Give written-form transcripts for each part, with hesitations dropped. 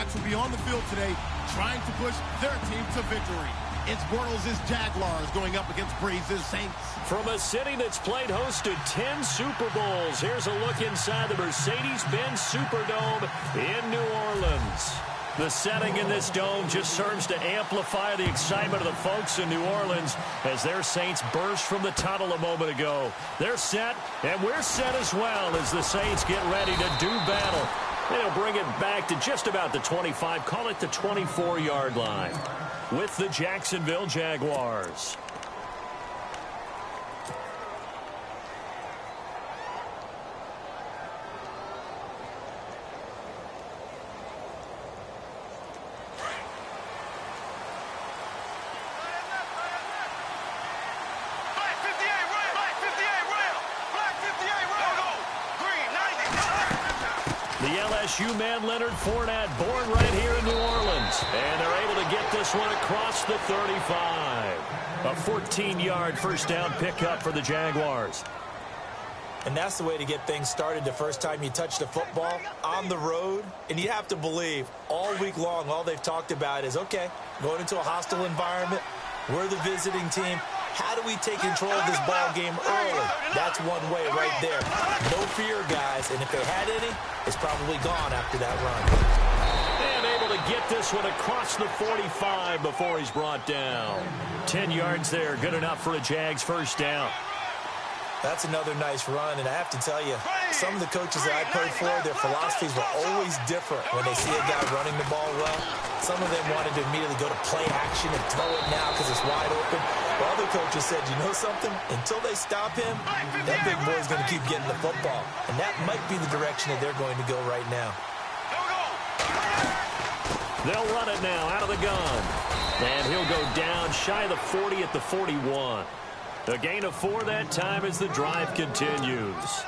quarterbacks will be on the field today trying to push their team to victory. It's Bortles' Jaguars going up against Brees' Saints. From a city that's played host to 10 Super Bowls, here's a look inside the Mercedes-Benz Superdome in New Orleans. The setting in this dome just serves to amplify the excitement of the folks in New Orleans as their Saints burst from the tunnel a moment ago. They're set, and we're set as well as the Saints get ready to do battle. They'll bring it back to just about the 25, call it the 24-yard line, with the Jacksonville Jaguars. LSU man Leonard Fournette, born right here in New Orleans. And they're able to get this one across the 35. A 14-yard first down pickup for the Jaguars. And that's the way to get things started the first time you touch the football on the road. And you have to believe all week long, all they've talked about is, okay, going into a hostile environment. We're the visiting team. How do we take control of this ball game early? That's one way right there. No fear, guys. And if they had any, it's probably gone after that run. And able to get this one across the 45 before he's brought down. 10 yards there. Good enough for a Jags first down. That's another nice run, and I have to tell you, some of the coaches that I played for, their philosophies were always different when they see a guy running the ball well. Some of them wanted to immediately go to play action and throw it now because it's wide open. While other coaches said, you know something? Until they stop him, that big boy's going to keep getting the football. And that might be the direction that they're going to go right now. They'll run it now out of the gun. And he'll go down shy of the 40 at the 41. A gain of 4 that time as the drive continues.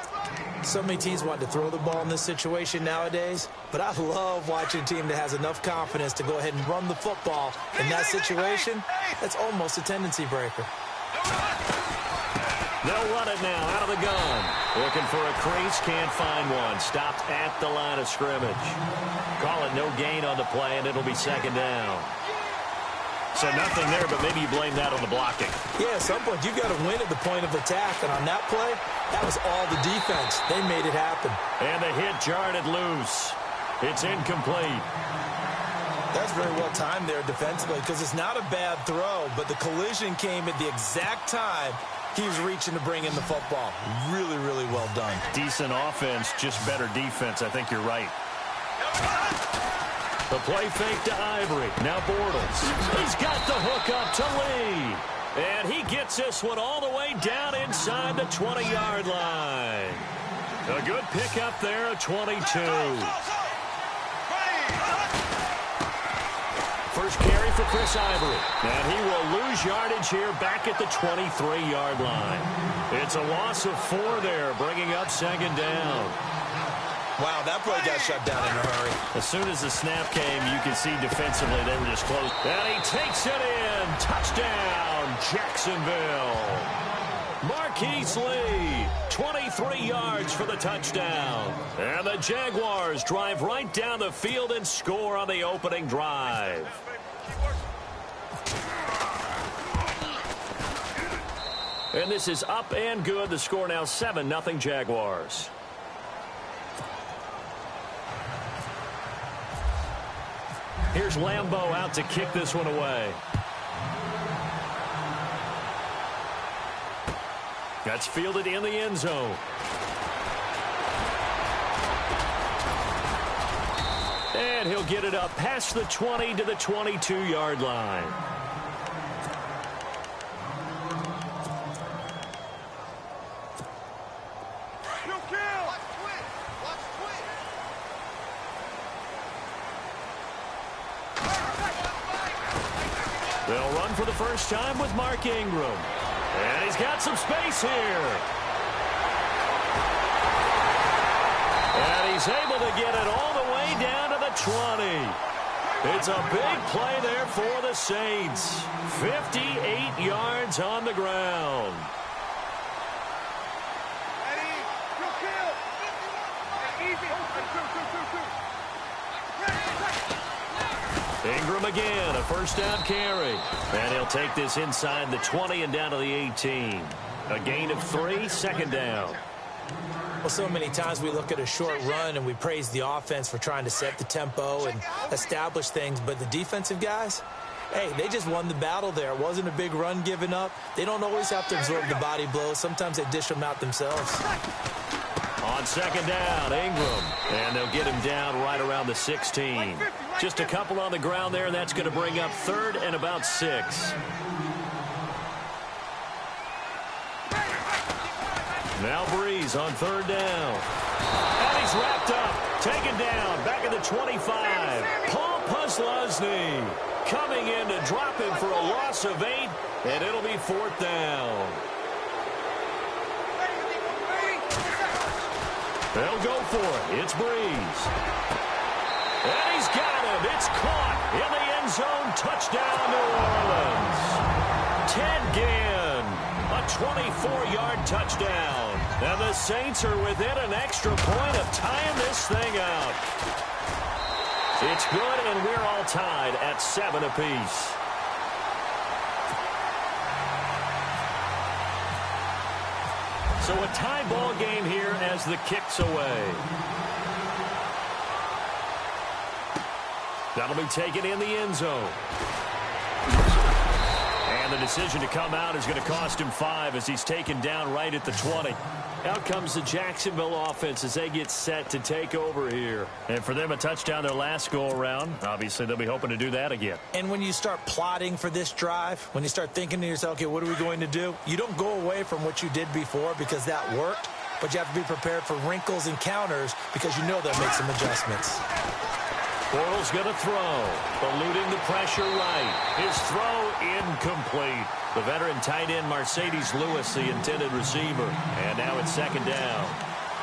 So many teams want to throw the ball in this situation nowadays, but I love watching a team that has enough confidence to go ahead and run the football in that situation. That's almost a tendency breaker. They'll run it now out of the gun. Looking for a crease, can't find one. Stopped at the line of scrimmage. Call it no gain on the play, and it'll be second down. So nothing there, but maybe you blame that on the blocking. Yeah, at some point, you've got to win at the point of attack. And on that play, that was all the defense. They made it happen. And the hit jarred it loose. It's incomplete. That's very well timed there defensively because it's not a bad throw, but the collision came at the exact time he was reaching to bring in the football. Really, really well done. Decent offense, just better defense. I think you're right. The play fake to Ivory. Now Bortles. He's got the hook up to Lee. And he gets this one all the way down inside the 20-yard line. A good pickup there at 22. First carry for Chris Ivory. And he will lose yardage here back at the 23-yard line. It's a loss of 4 there, bringing up second down. Wow, that play got shut down in a hurry. As soon as the snap came, you could see defensively they were just close. And he takes it in. Touchdown, Jacksonville. Marquise Lee, 23 yards for the touchdown. And the Jaguars drive right down the field and score on the opening drive. And this is up and good. The score now 7-0 Jaguars. Here's Lambeau out to kick this one away. That's fielded in the end zone. And he'll get it up past the 20 to the 22-yard line. They'll run for the first time with Mark Ingram. And he's got some space here. And he's able to get it all the way down to the 20. It's a big play there for the Saints. 58 yards on the ground. Ingram again, a first down carry. And he'll take this inside the 20 and down to the 18. A gain of 3, second down. Well, so many times we look at a short run and we praise the offense for trying to set the tempo and establish things. But the defensive guys, hey, they just won the battle there. It wasn't a big run given up. They don't always have to absorb the body blows. Sometimes they dish them out themselves. On second down, Ingram. And they'll get him down right around the 16. Just a couple on the ground there. That's going to bring up third and about 6. Now Breeze on third down. And he's wrapped up. Taken down. Back at the 25. Paul Puslosny coming in to drop him for a loss of 8. And it'll be fourth down. They'll go for it. It's Breeze. And he's got him. It's caught in the end zone. Touchdown, New Orleans. Ted Ginn, a 24-yard touchdown. And the Saints are within an extra point of tying this thing out. It's good, and we're all tied at 7 apiece. So a tie ball game here as the kick's away. That'll be taken in the end zone. And the decision to come out is going to cost him 5 as he's taken down right at the 20. Out comes the Jacksonville offense as they get set to take over here. And for them, a touchdown their last go-around. Obviously, they'll be hoping to do that again. And when you start plotting for this drive, when you start thinking to yourself, okay, what are we going to do? You don't go away from what you did before because that worked, but you have to be prepared for wrinkles and counters because you know they'll make some adjustments. Bortles going to throw, eluding the pressure right. His throw incomplete. The veteran tight end Mercedes Lewis, the intended receiver. And now it's second down.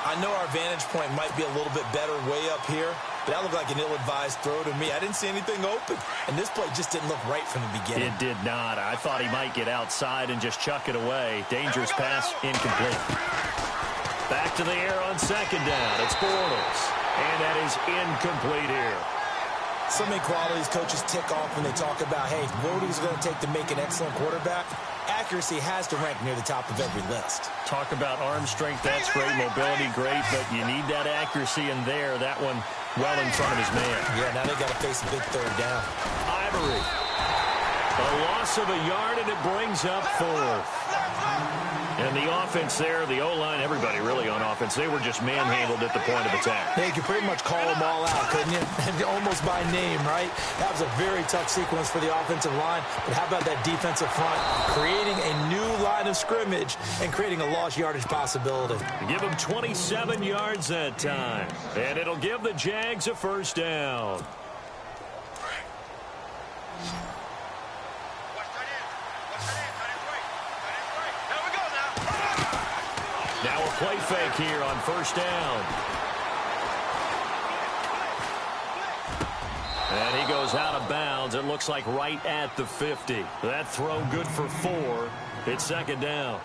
I know our vantage point might be a little bit better way up here, but that looked like an ill-advised throw to me. I didn't see anything open, and this play just didn't look right from the beginning. It did not. I thought he might get outside and just chuck it away. Dangerous pass, incomplete. Back to the air on second down. It's Bortles. And that is incomplete here. So many qualities coaches tick off when they talk about, hey, what is it going to take to make an excellent quarterback? Accuracy has to rank near the top of every list. Talk about arm strength, that's great. Mobility, great, but you need that accuracy in there. That one well in front of his man. Yeah, now they got to face a big third down. Ivory. A loss of a yard, and it brings up fourth. And the offense there, the O-line, everybody really on offense, they were just manhandled at the point of attack. Yeah, you could pretty much call them all out, couldn't you? Almost by name, right? That was a very tough sequence for the offensive line. But how about that defensive front creating a new line of scrimmage and creating a lost yardage possibility? Give them 27 yards that time. And it'll give the Jags a first down. Now a play fake here on first down. And he goes out of bounds. It looks like right at the 50. That throw good for 4. It's second down.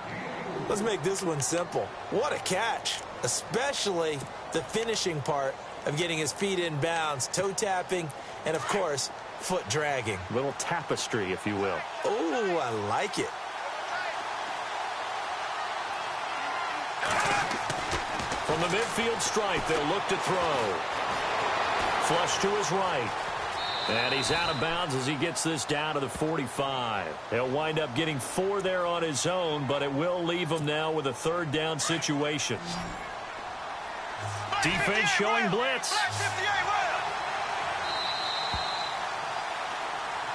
Let's make this one simple. What a catch, especially the finishing part of getting his feet in bounds, toe tapping, and, of course, foot dragging. Little tapestry, if you will. Oh, I like it. From the midfield stripe, they'll look to throw. Flush to his right. And he's out of bounds as he gets this down to the 45. He'll wind up getting 4 there on his own, but it will leave him now with a third down situation. Defense showing blitz.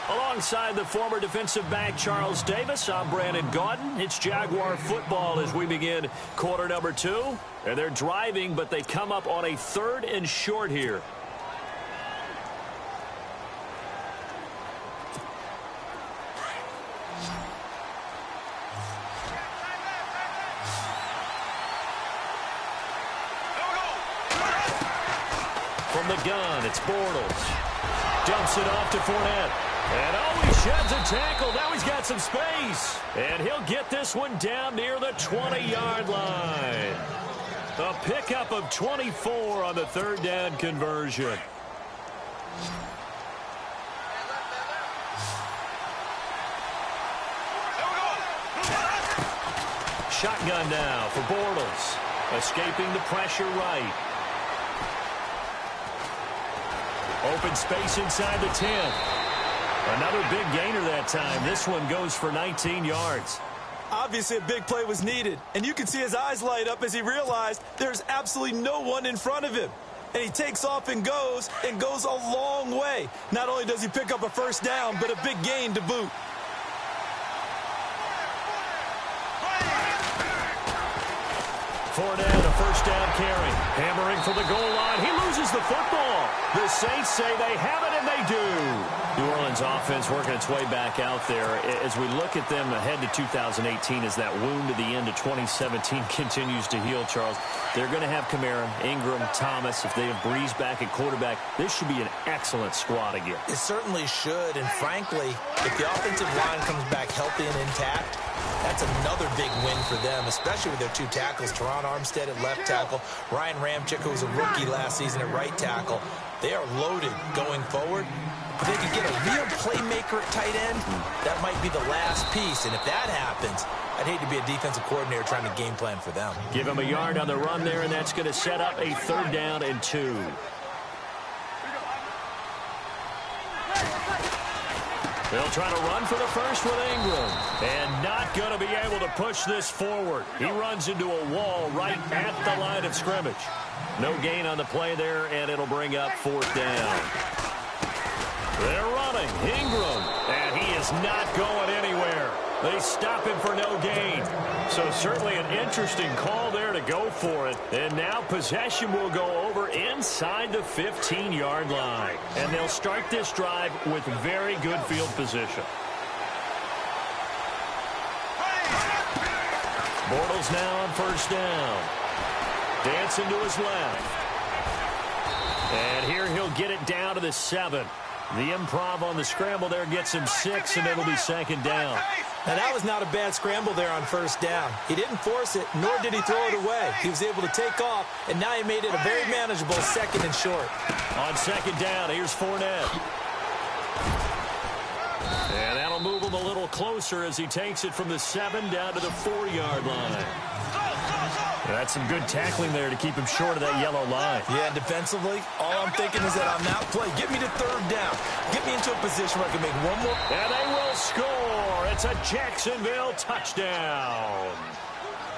Alongside the former defensive back Charles Davis, I'm Brandon Gaudin. It's Jaguar football as we begin quarter number 2. And they're driving, but they come up on a 3rd and short here. From the gun, it's Bortles. Dumps it off to Fournette. And oh, he sheds a tackle. Now he's got some space. And he'll get this one down near the 20-yard line. A pickup of 24 on the third down conversion. shotgun now for Bortles. Escaping the pressure right. Open space inside the 10. Another big gainer that time. This one goes for 19 yards. Obviously, a big play was needed, and you can see his eyes light up as he realized there's absolutely no one in front of him. And he takes off and goes a long way. Not only does he pick up a first down, but a big gain to boot. Fournette, a first down carry. Hammering for the goal line. He loses the football. The Saints say they have it, and they do. New Orleans offense working its way back out there. As we look at them ahead to 2018 as that wound at the end of 2017 continues to heal, Charles, they're going to have Kamara, Ingram, Thomas. If they have Breeze back at quarterback, this should be an excellent squad again. It certainly should, and frankly, if the offensive line comes back healthy and intact, that's another big win for them, especially with their two tackles, Teron Armstead at left tackle, Ryan Ramczyk, who was a rookie last season at right tackle. They are loaded going forward. If they could get a real playmaker at tight end, that might be the last piece. And if that happens, I'd hate to be a defensive coordinator trying to game plan for them. Give him a yard on the run there, and that's going to set up a 3rd down and 2. They'll try to run for the first with Ingram. And not going to be able to push this forward. He runs into a wall right at the line of scrimmage. No gain on the play there, and it'll bring up 4th down. They're running. Ingram. And he is not going anywhere. They stop him for no gain. So certainly an interesting call there to go for it. And now possession will go over inside the 15-yard line. And they'll start this drive with very good field position. Bortles now on 1st down. Dancing to his left. And here he'll get it down to the 7. The improv on the scramble there gets him 6, and it'll be 2nd down. Now, that was not a bad scramble there on 1st down. He didn't force it, nor did he throw it away. He was able to take off, and now he made it a very manageable 2nd and short. On 2nd down, here's Fournette. And that'll move him a little closer as he takes it from the 7 down to the 4-yard line. That's some good tackling there to keep him short of that yellow line. Yeah, defensively, all I'm thinking is that on that play, get me to 3rd down. Get me into a position where I can make one more. And they will score. It's a Jacksonville touchdown.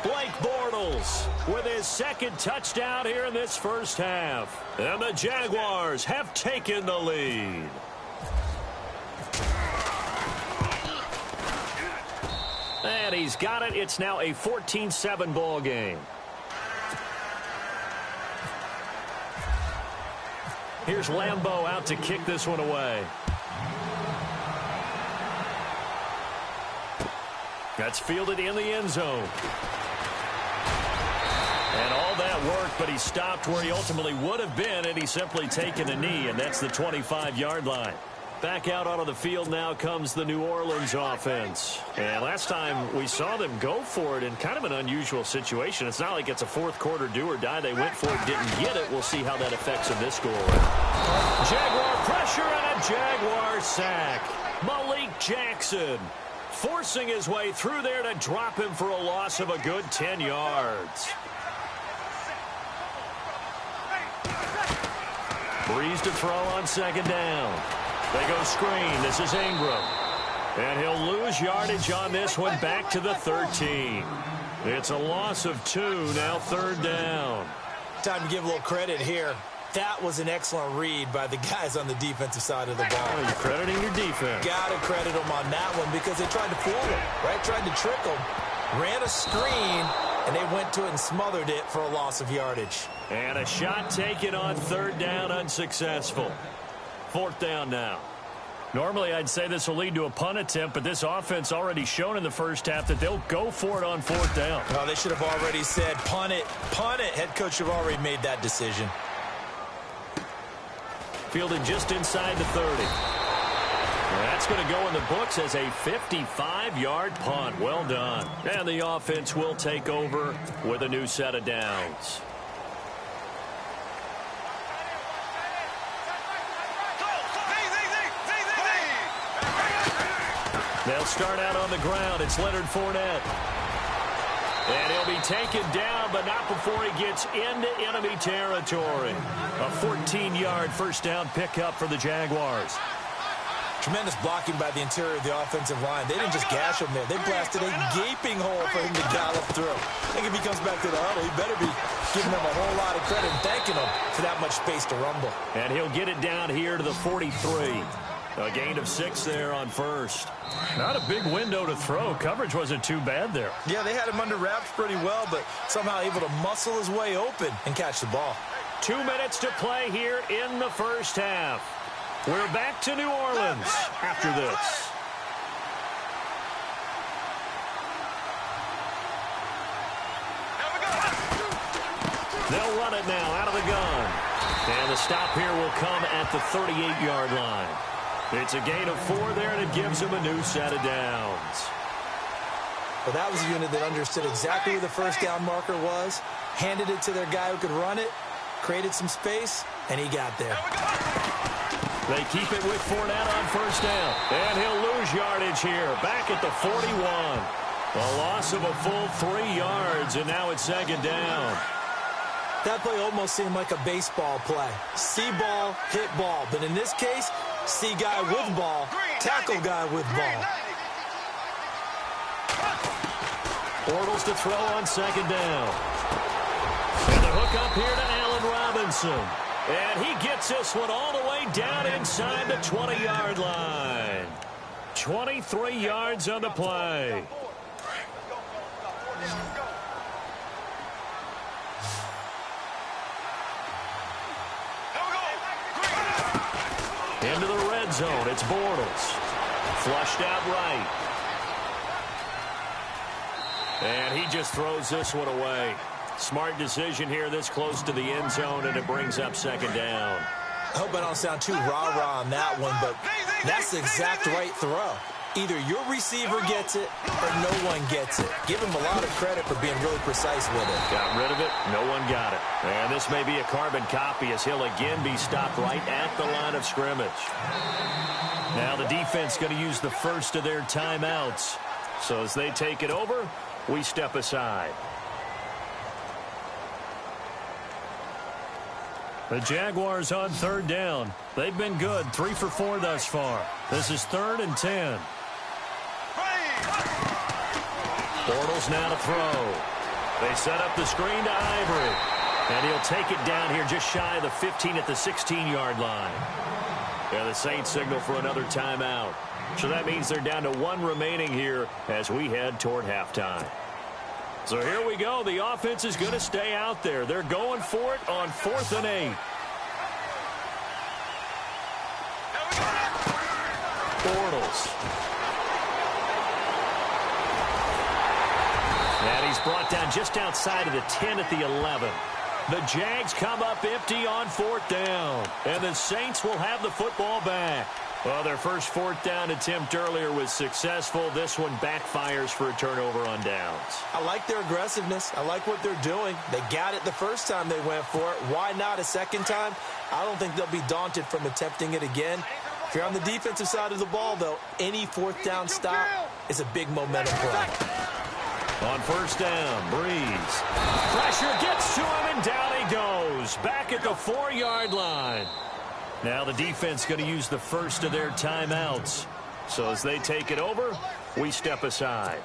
Blake Bortles with his 2nd touchdown here in this first half. And the Jaguars have taken the lead. And he's got it. It's now a 14-7 ball game. Here's Lambeau out to kick this one away. That's fielded in the end zone. And all that work, but he stopped where he ultimately would have been had he simply taken a knee, and that's the 25-yard line. Back out onto the field now comes the New Orleans offense. And last time we saw them go for it in kind of an unusual situation. It's not like it's a 4th quarter do or die. They went for it, didn't get it. We'll see how that affects in this score. Jaguar pressure and a Jaguar sack. Malik Jackson forcing his way through there to drop him for a loss of a good 10 yards. Breeze to throw on 2nd down. They go screen. This is Ingram. And he'll lose yardage on this one back to the 13. It's a loss of 2, now 3rd down. Time to give a little credit here. That was an excellent read by the guys on the defensive side of the ball. Oh, you're crediting your defense. Got to credit them on that one because they tried to fool him, right? Tried to trick him. Ran a screen, and they went to it and smothered it for a loss of yardage. And a shot taken on 3rd down, unsuccessful. 4th down now. Normally, I'd say this will lead to a punt attempt, but this offense already shown in the first half that they'll go for it on 4th down. Oh, they should have already said, punt it, punt it. Head coach should have already made that decision. Fielded just inside the 30. That's going to go in the books as a 55-yard punt. Well done. And the offense will take over with a new set of downs. They'll start out on the ground. It's Leonard Fournette. And he'll be taken down, but not before he gets into enemy territory. A 14-yard first down pickup for the Jaguars. Tremendous blocking by the interior of the offensive line. They didn't just gash him there. They blasted a gaping hole for him to gallop through. I think if he comes back to the huddle, he better be giving them a whole lot of credit and thanking them for that much space to rumble. And he'll get it down here to the 43. A gain of 6 there on first. Not a big window to throw. Coverage wasn't too bad there. Yeah, they had him under wraps pretty well, but somehow able to muscle his way open and catch the ball. 2 minutes to play here in the first half. We're back to New Orleans after this. They'll run it now out of the gun. And the stop here will come at the 38-yard line. It's a gain of 4 there, and it gives them a new set of downs. Well, that was a unit that understood exactly where the first down marker was, handed it to their guy who could run it, created some space, and he got there. They keep it with Fournette on first down. And he'll lose yardage here, back at the 41. A loss of a full 3 yards, and now it's second down. That play almost seemed like a baseball play. See ball, hit ball. But in this case, see guy with ball, tackle guy with ball. Bortles to throw on second down. And the hook up here to Allen Robinson. And he gets this one all the way down inside the 20-yard line. 23 yards on the play. Into the red zone, it's Bortles. Flushed out right. And he just throws this one away. Smart decision here this close to the end zone, and it brings up second down. I hope I don't sound too rah-rah on that one, but that's the exact right throw. Either your receiver gets it or no one gets it. Give him a lot of credit for being really precise with it. Got rid of it. No one got it. And this may be a carbon copy as he'll again be stopped right at the line of scrimmage. Now the defense going to use the first of their timeouts. So as they take it over, we step aside. The Jaguars on third down. They've been good, 3 for 4 thus far. This is 3rd and 10. Bortles now to throw. They set up the screen to Ivory. And he'll take it down here just shy of the 15 at the 16-yard line. And the Saints signal for another timeout. So that means they're down to 1 remaining here as we head toward halftime. So here we go. The offense is going to stay out there. They're going for it on 4th and 8. Bortles. And he's brought down just outside of the 10 at the 11. The Jags come up empty on 4th down. And the Saints will have the football back. Well, their first 4th down attempt earlier was successful. This one backfires for a turnover on downs. I like their aggressiveness. I like what they're doing. They got it the first time they went for it. Why not a second time? I don't think they'll be daunted from attempting it again. If you're on the defensive side of the ball, though, any 4th down stop is a big momentum play. On first down, Breeze. Pressure gets to him, and down he goes. Back at the 4-yard line. Now the defense going to use the first of their timeouts. So as they take it over, we step aside.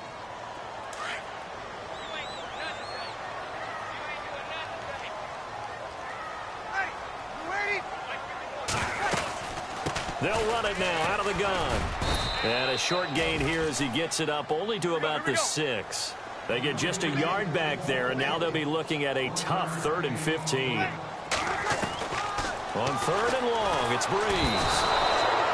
They'll run it now out of the gun. And a short gain here as he gets it up only to about the 6. They get just a yard back there, and now they'll be looking at a tough 3rd and 15. On 3rd and long, it's Breeze.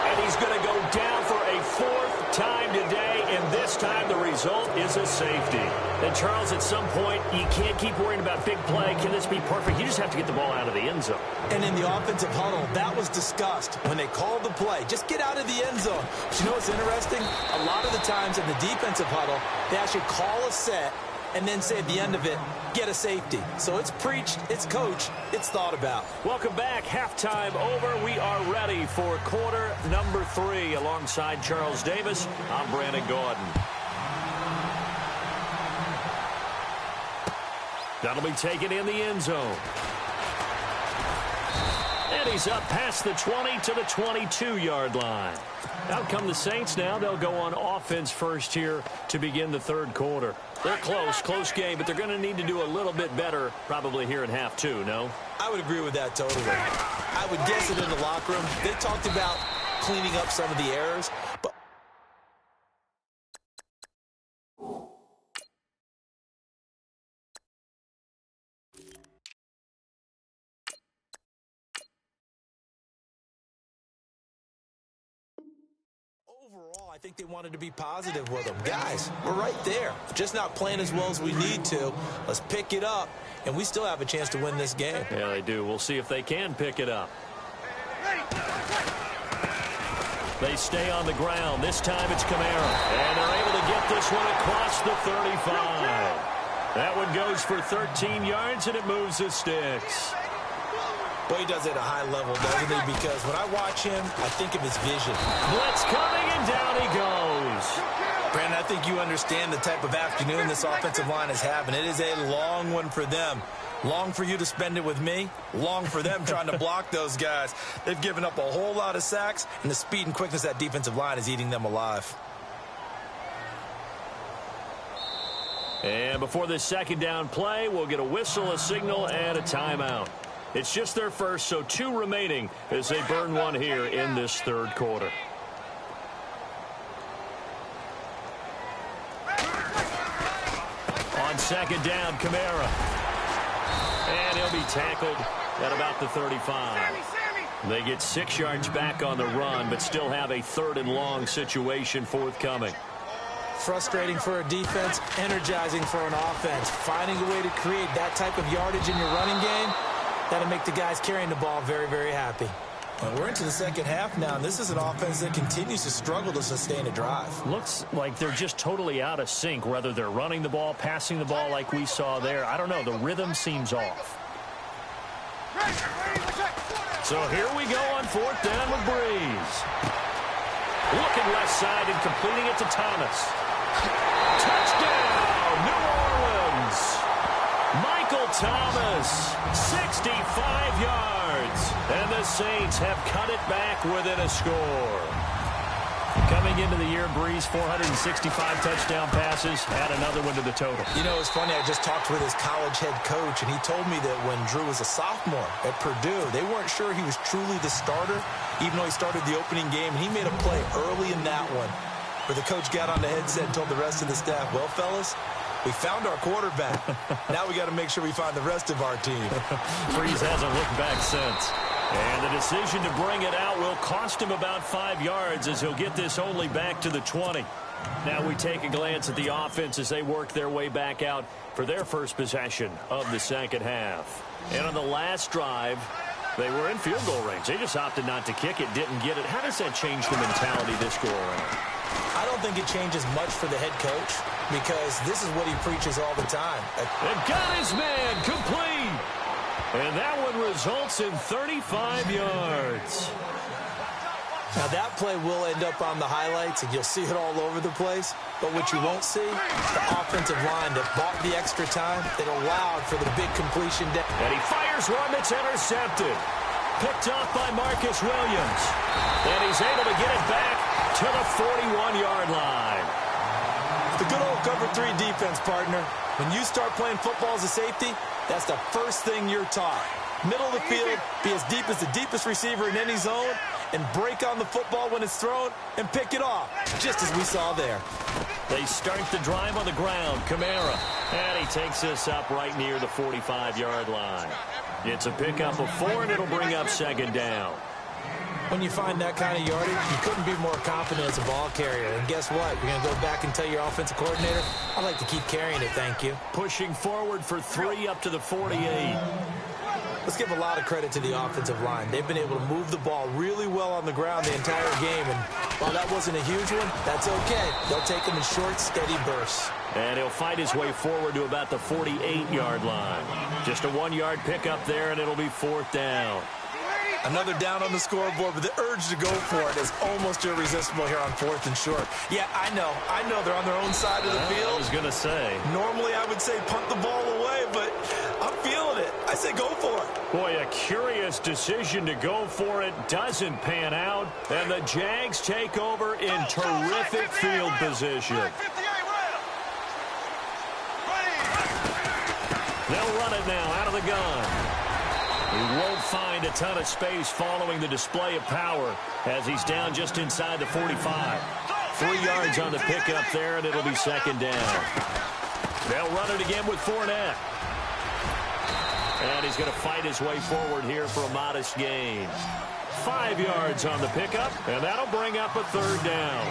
And he's going to go down for a 4th time today, and this time the result is a safety. And Charles, at some point, you can't keep worrying about big play. Can this be perfect? You just have to get the ball out of the end zone. And in the offensive huddle, that was discussed when they called the play. Just get out of the end zone. But you know what's interesting? A lot of the times in the defensive huddle, they actually call a set and then say at the end of it, get a safety. So it's preached, it's coached, it's thought about. Welcome back. Halftime over. We are ready for quarter number 3. Alongside Charles Davis, I'm Brandon Gordon. That'll be taken in the end zone. And he's up past the 20 to the 22-yard line. Out come the Saints now. They'll go on offense first here to begin the third quarter. They're close game, but they're going to need to do a little bit better probably here in half two, no? I would agree with that totally. I would guess it in the locker room. They talked about cleaning up some of the errors, but overall, I think they wanted to be positive with them. Guys, we're right there. Just not playing as well as we need to. Let's pick it up, and we still have a chance to win this game. Yeah, they do. We'll see if they can pick it up. They stay on the ground. This time it's Kamara. And they're able to get this one across the 35. That one goes for 13 yards, and it moves the sticks. Boy, he does it at a high level, doesn't he? Because when I watch him, I think of his vision. Blitz coming, and down he goes. Brandon, I think you understand the type of afternoon this offensive line is having. It is a long one for them. Long for you to spend it with me. Long for them trying to block those guys. They've given up a whole lot of sacks, and the speed and quickness of that defensive line is eating them alive. And before this second down play, we'll get a whistle, a signal, and a timeout. It's just their first, so 2 remaining as they burn one here in this third quarter. On second down, Kamara. And he'll be tackled at about the 35. They get 6 yards back on the run, but still have a 3rd and long situation forthcoming. Frustrating for a defense, energizing for an offense. Finding a way to create that type of yardage in your running game, that'll make the guys carrying the ball very, very happy. Well, we're into the second half now, and this is an offense that continues to struggle to sustain a drive. Looks like they're just totally out of sync, whether they're running the ball, passing the ball like we saw there. I don't know. The rhythm seems off. So here we go on 4th down with Breeze. Looking left side and completing it to Thomas. Touchdown, New Orleans. Michael Thomas, 65 yards. And the Saints have cut it back within a score. Coming into the year, Breeze, 465 touchdown passes. Add another one to the total. You know, it's funny. I just talked with his college head coach, and he told me that when Drew was a sophomore at Purdue, they weren't sure he was truly the starter, even though he started the opening game. And he made a play early in that one where the coach got on the headset and told the rest of the staff, well, fellas, we found our quarterback. Now we got to make sure we find the rest of our team. Breeze hasn't looked back since. And the decision to bring it out will cost him about 5 yards as he'll get this only back to the 20. Now we take a glance at the offense as they work their way back out for their first possession of the second half. And on the last drive, they were in field goal range. They just opted not to kick it, didn't get it. How does that change the mentality this go around? I don't think it changes much for the head coach because this is what he preaches all the time. And got his man complete. And that one results in 35 yards. Now that play will end up on the highlights, and you'll see it all over the place. But what you won't see, the offensive line that bought the extra time, that allowed for the big completion. And he fires one that's intercepted. Picked off by Marcus Williams. And he's able to get it back to the 41-yard line. The good old cover 3 defense, partner. When you start playing football as a safety, that's the first thing you're taught. Middle of the field, be as deep as the deepest receiver in any zone, and break on the football when it's thrown and pick it off, just as we saw there. They start the drive on the ground. Kamara. And he takes this up right near the 45-yard line. It's a pickup of 4, and it'll bring up second down. When you find that kind of yardage, you couldn't be more confident as a ball carrier. And guess what? You're going to go back and tell your offensive coordinator, I'd like to keep carrying it, thank you. Pushing forward for 3 up to the 48. Let's give a lot of credit to the offensive line. They've been able to move the ball really well on the ground the entire game. And while that wasn't a huge one, that's okay. They'll take them in short, steady bursts. And he'll fight his way forward to about the 48-yard line. Just a 1-yard pickup there, and it'll be 4th down. Another down on the scoreboard, but the urge to go for it is almost irresistible here on 4th and short. Yeah, I know they're on their own side of the field. I was going to say. Normally I would say punt the ball away, but I'm feeling it. I say go for it. Boy, a curious decision to go for it doesn't pan out, and the Jags take over in terrific field position. They'll run it now out of the gun. He won't find a ton of space following the display of power as he's down just inside the 45. 3 yards on the pickup there, and it'll be 2nd down. They'll run it again with Fournette. And he's going to fight his way forward here for a modest gain. 5 yards on the pickup, and that'll bring up a 3rd down.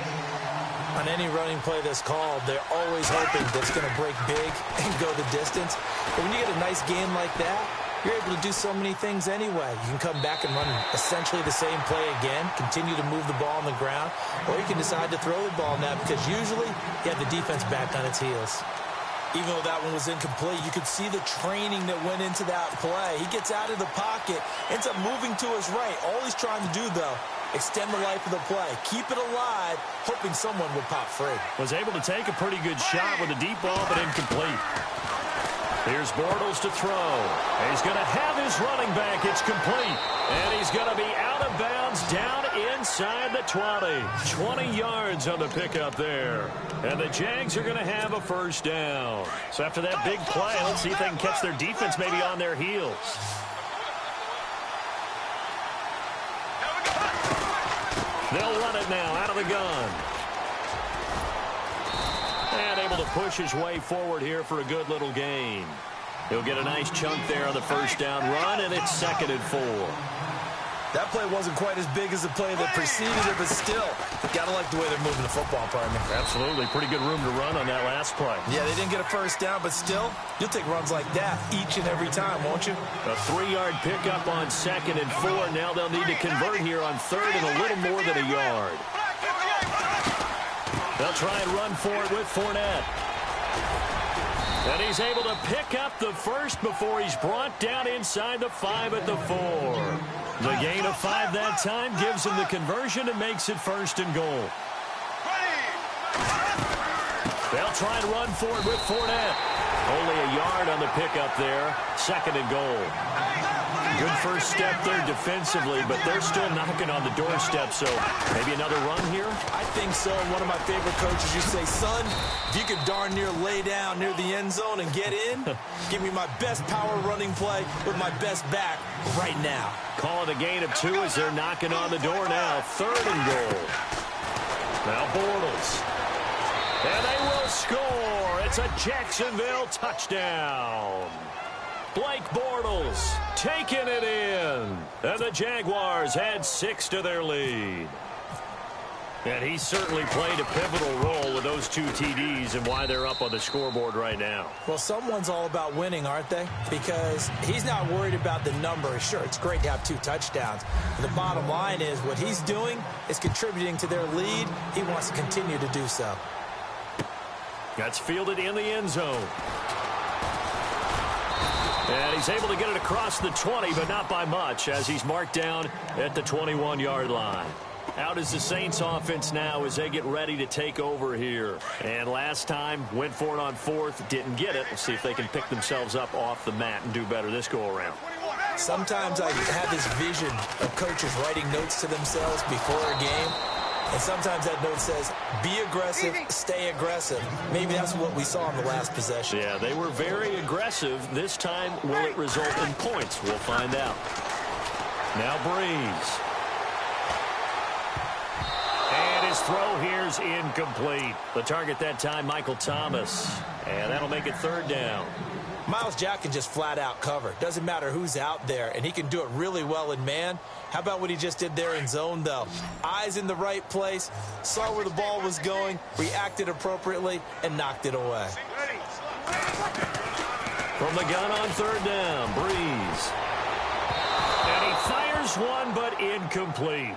On any running play that's called, they're always hoping that it's going to break big and go the distance. But when you get a nice game like that, you're able to do so many things anyway. You can come back and run essentially the same play again, continue to move the ball on the ground, or you can decide to throw the ball now because usually you have the defense back on its heels. Even though that one was incomplete, you could see the training that went into that play. He gets out of the pocket, ends up moving to his right. All he's trying to do, though, extend the life of the play, keep it alive, hoping someone would pop free. Was able to take a pretty good shot with a deep ball, but incomplete. Here's Bortles to throw. He's going to have his running back. It's complete. And he's going to be out of bounds down inside the 20. 20 yards on the pickup there. And the Jags are going to have a 1st down. So after that big play, let's see if they can catch their defense maybe on their heels. They'll run it now out of the gun. And able to push his way forward here for a good little gain. He'll get a nice chunk there on the 1st down run, and it's 2nd and 4. That play wasn't quite as big as the play that preceded it, but still, got to like the way they're moving the football, partner. Absolutely. Pretty good room to run on that last play. Yeah, they didn't get a 1st down, but still, you'll take runs like that each and every time, won't you? A 3-yard pickup on 2nd and 4. Now they'll need to convert here on 3rd and a little more than a yard. They'll try and run for it with Fournette. And he's able to pick up the 1st before he's brought down inside the 5 at the 4. The gain of 5 that time gives him the conversion and makes it 1st and goal. They'll try and run for it with Fournette. Only a yard on the pickup there. 2nd and goal. Good 1st step there defensively, but they're still knocking on the doorstep, so maybe another run here? I think so. And one of my favorite coaches used to say, son, if you could darn near lay down near the end zone and get in, give me my best power running play with my best back right now. Call it a gain of 2 as they're knocking on the door now. 3rd and goal. Now Bortles. And they will score. It's a Jacksonville touchdown. Blake Bortles taking it in. And the Jaguars add 6 to their lead. And he certainly played a pivotal role with those 2 TDs and why they're up on the scoreboard right now. Well, someone's all about winning, aren't they? Because he's not worried about the number. Sure, it's great to have 2 touchdowns. But the bottom line is what he's doing is contributing to their lead. He wants to continue to do so. That's fielded in the end zone. And he's able to get it across the 20, but not by much, as he's marked down at the 21-yard line. Out is the Saints offense now as they get ready to take over here. And last time, went for it on 4th, didn't get it. We'll see if they can pick themselves up off the mat and do better this go-around. Sometimes I have this vision of coaches writing notes to themselves before a game. And sometimes that note says, be aggressive, stay aggressive. Maybe that's what we saw in the last possession. Yeah, they were very aggressive. This time, will it result in points? We'll find out. Now Breeze. And his throw here's incomplete. The target that time, Michael Thomas. And that'll make it 3rd down. Myles Jack can just flat out cover. Doesn't matter who's out there, and he can do it really well in man. How about what he just did there in zone, though? Eyes in the right place, saw where the ball was going, reacted appropriately, and knocked it away. From the gun on 3rd down, Breeze. And he fires one, but incomplete.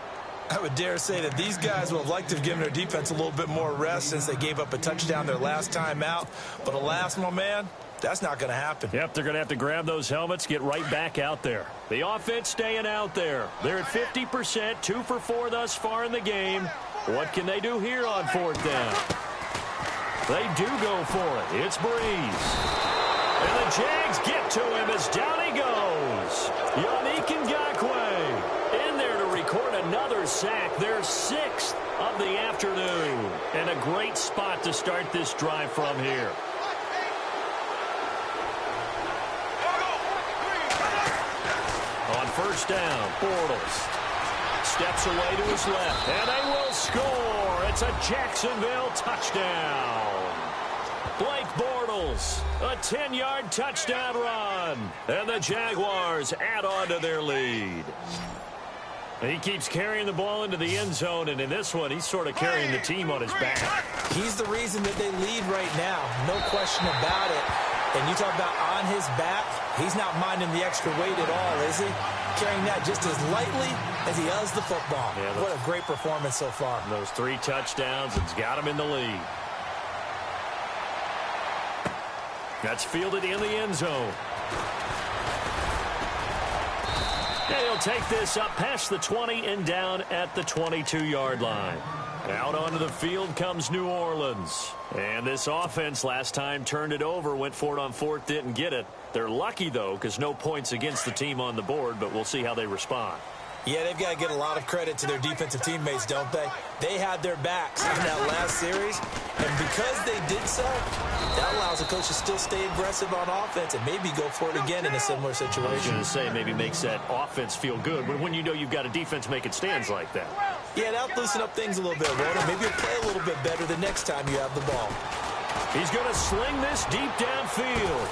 I would dare say that these guys would have liked to have given their defense a little bit more rest since they gave up a touchdown their last time out. But alas, my man, That's not going to happen. Yep, they're going to have to grab those helmets, get right back out there. The offense staying out there. They're at 50%, 2 for 4 thus far in the game. What can they do here on 4th down? They do go for it. It's Breeze. And the Jags get to him as down he goes. Yannick Ngakoue in there to record another sack. Their 6th of the afternoon. And a great spot to start this drive from here. On 1st down, Bortles steps away to his left, and they will score. It's a Jacksonville touchdown. Blake Bortles, a 10-yard touchdown run, and the Jaguars add on to their lead. He keeps carrying the ball into the end zone, and in this one, he's sort of carrying the team on his back. He's the reason that they lead right now, no question about it. And you talk about on his back, he's not minding the extra weight at all, is he? Carrying that just as lightly as he does the football. Yeah, what a great performance so far. Those 3 touchdowns, it's got him in the lead. That's fielded in the end zone. And he'll take this up past the 20 and down at the 22-yard line. Out onto the field comes New Orleans. And this offense last time turned it over, went for it on 4th, didn't get it. They're lucky, though, because no points against the team on the board, but we'll see how they respond. Yeah, they've got to get a lot of credit to their defensive teammates, don't they? They had their backs in that last series, and because they did so, that allows the coach to still stay aggressive on offense and maybe go for it again in a similar situation. I was going to say, maybe makes that offense feel good when you know you've got a defense making stands like that. Yeah, that'll loosen up things a little bit, won't it? Maybe you'll play a little bit better the next time you have the ball. He's going to sling this deep downfield.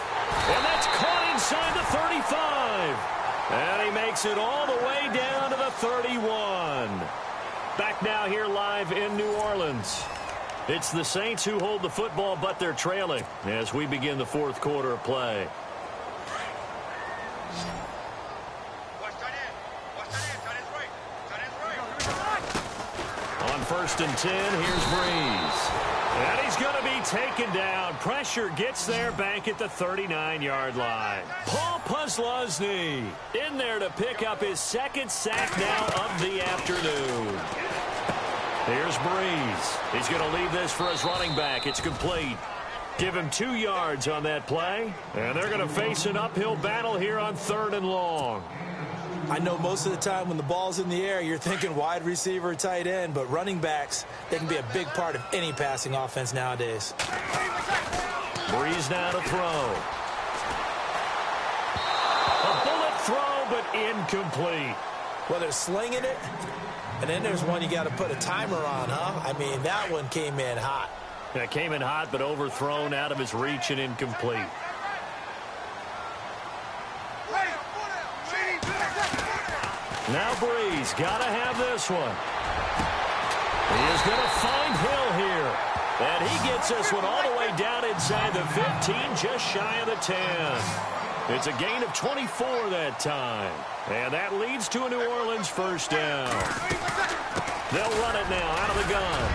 And that's caught inside the 35. And he makes it all the way down to the 31. Back now here live in New Orleans. It's the Saints who hold the football, but they're trailing as we begin the 4th quarter of play. On 1st and 10, here's Breeze. And he's going to be taken down. Pressure gets there back at the 39-yard line. Paul Posluszny in there to pick up his 2nd sack now of the afternoon. Here's Breeze. He's going to leave this for his running back. It's complete. Give him 2 yards on that play. And they're going to face an uphill battle here on 3rd and long. I know most of the time when the ball's in the air, you're thinking wide receiver, tight end, but running backs, they can be a big part of any passing offense nowadays. Breeze now to throw. A bullet throw, but incomplete. Well, they're slinging it, and then there's one you got to put a timer on, huh? I mean, that one came in hot. That came in hot, but overthrown out of his reach and incomplete. Now Breeze got to have this one. He is going to find Hill here. And he gets this one all the way down inside the 15, just shy of the 10. It's a gain of 24 that time. And that leads to a New Orleans 1st down. They'll run it now out of the gun.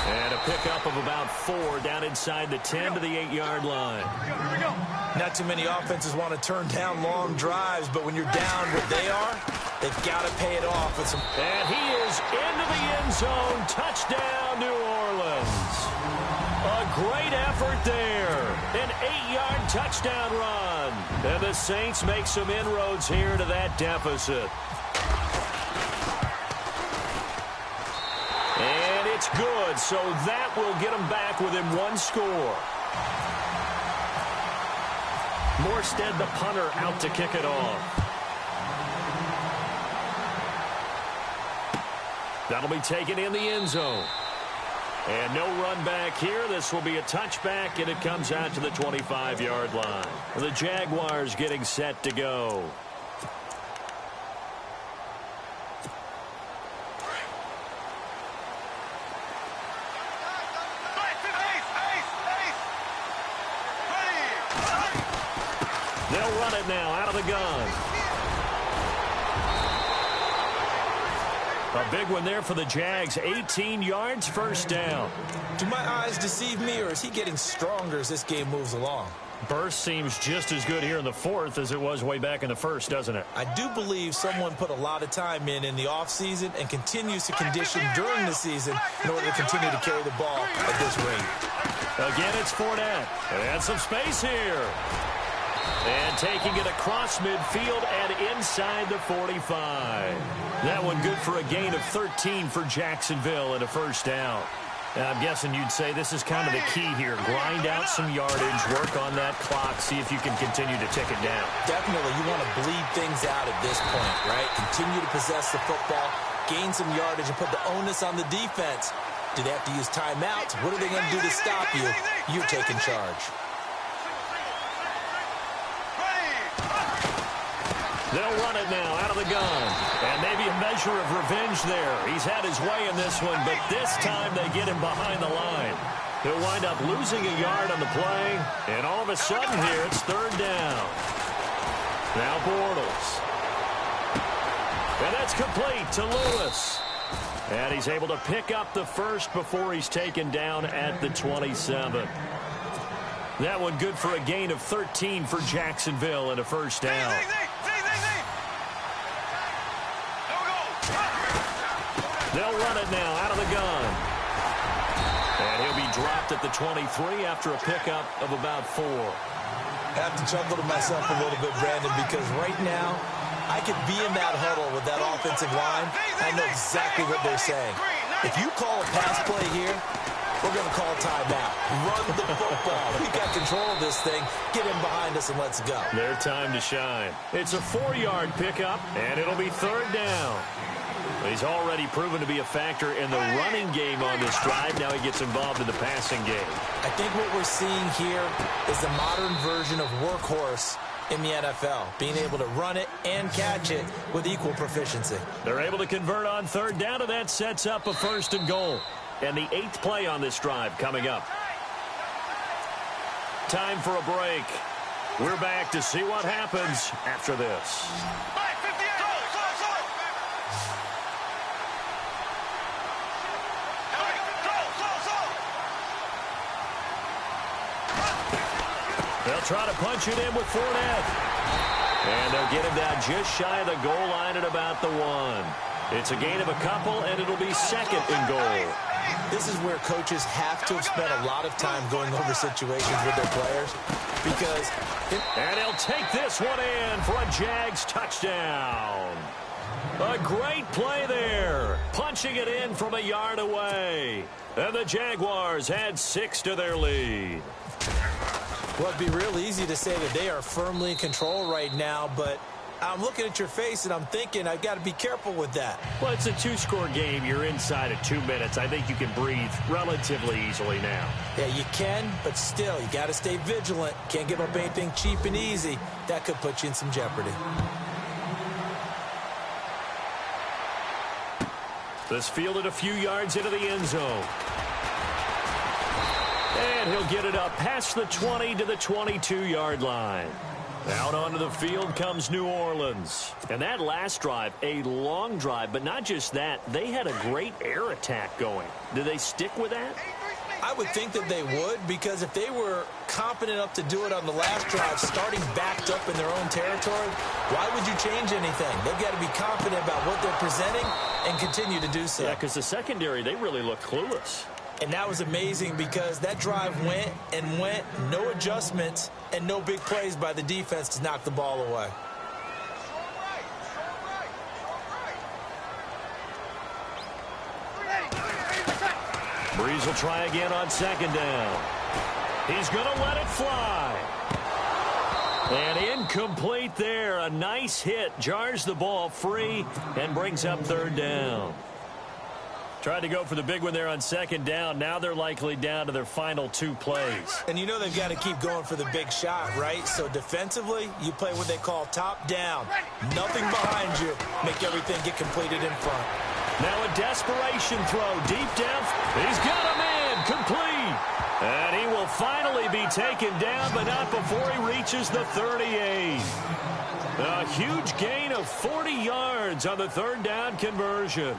And a pickup of about 4 down inside the 10 to the 8-yard line. Not too many offenses want to turn down long drives, but when you're down where they are, they've got to pay it off with some. And he is into the end zone. Touchdown, New Orleans. A great effort there. An 8-yard touchdown run. And the Saints make some inroads here to that deficit. And it's good, so that will get them back within 1 score. Morstead, the punter, out to kick it off. That'll be taken in the end zone. And no run back here. This will be a touchback, and it comes out to the 25-yard line. The Jaguars getting set to go. They'll run it now out of the gun. A big one there for the Jags. 18 yards, 1st down. Do my eyes deceive me, or is he getting stronger as this game moves along? Burst seems just as good here in the fourth as it was way back in the first, doesn't it? I do believe someone put a lot of time in the offseason and continues to condition during the season in order to continue to carry the ball at this rate. Again, it's Fournette. And some space here. And taking it across midfield and inside the 45. That one good for a gain of 13 for Jacksonville and a first down. Now, I'm guessing you'd say this is kind of the key here. Grind out some yardage, work on that clock, see if you can continue to tick it down. Definitely, you want to bleed things out at this point, right? Continue to possess the football, gain some yardage, and put the onus on the defense. Do they have to use timeouts? What are they going to do to stop you? You're taking charge. They'll run it now out of the gun. And maybe a measure of revenge there. He's had his way in this one, but this time they get him behind the line. He'll wind up losing a yard on the play. And all of a sudden here, it's third down. Now Bortles. And that's complete to Lewis. And he's able to pick up the first before he's taken down at the 27. That one good for a gain of 13 for Jacksonville and a first down. They'll run it now out of the gun. And he'll be dropped at the 23 after a pickup of about 4. I have to chuckle to myself a little bit, Brandon, because right now I could be in that huddle with that offensive line. I know exactly what they're saying. If you call a pass play here, we're going to call timeout. Run the football. We've got control of this thing. Get him behind us and let's go. Their time to shine. It's a 4-yard pickup, and it'll be third down. He's already proven to be a factor in the running game on this drive. Now he gets involved in the passing game. I think what we're seeing here is the modern version of workhorse in the NFL, being able to run it and catch it with equal proficiency. They're able to convert on third down, and that sets up a first and goal. And the 8th play on this drive coming up. Time for a break. We're back to see what happens after this. They'll try to punch it in with Fournette. And they'll get him down just shy of the goal line at about the 1. It's a gain of a couple, and it'll be second and goal. This is where coaches have to have spent a lot of time going over situations with their players because... And he'll take this one in for a Jags touchdown. A great play there. Punching it in from a yard away. And the Jaguars add 6 to their lead. Well, it'd be real easy to say that they are firmly in control right now, but I'm looking at your face and I'm thinking I've got to be careful with that. Well, it's a 2-score game. You're inside of 2 minutes. I think you can breathe relatively easily now. Yeah, you can, but still, you got to stay vigilant. Can't give up anything cheap and easy. That could put you in some jeopardy. This fielded a few yards into the end zone. And he'll get it up past the 20 to the 22-yard line. Out onto the field comes New Orleans. And that last drive, a long drive, but not just that. They had a great air attack going. Do they stick with that? I would think that they would, because if they were confident enough to do it on the last drive, starting backed up in their own territory, why would you change anything? They've got to be confident about what they're presenting and continue to do so. Yeah, because the secondary, they really look clueless. And that was amazing because that drive went and went, no adjustments, and no big plays by the defense to knock the ball away. Breeze will try again on second down. He's going to let it fly. And incomplete there. A nice hit. Jars the ball free and brings up third down. Tried to go for the big one there on second down. Now they're likely down to their final 2 plays. And you know they've got to keep going for the big shot, right? So defensively, you play what they call top down. Nothing behind you. Make everything get completed in front. Now a desperation throw deep down. He's got him in. Complete. And he will finally be taken down, but not before he reaches the 38. A huge gain of 40 yards on the third down conversion.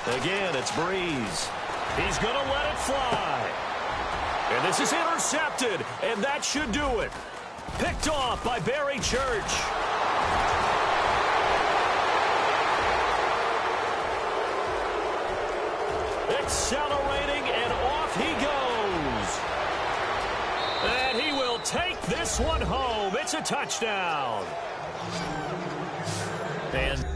Again, it's Breeze. He's going to let it fly. And this is intercepted, and that should do it. Picked off by Barry Church. Accelerating, and off he goes. And he will take this one home. It's a touchdown. And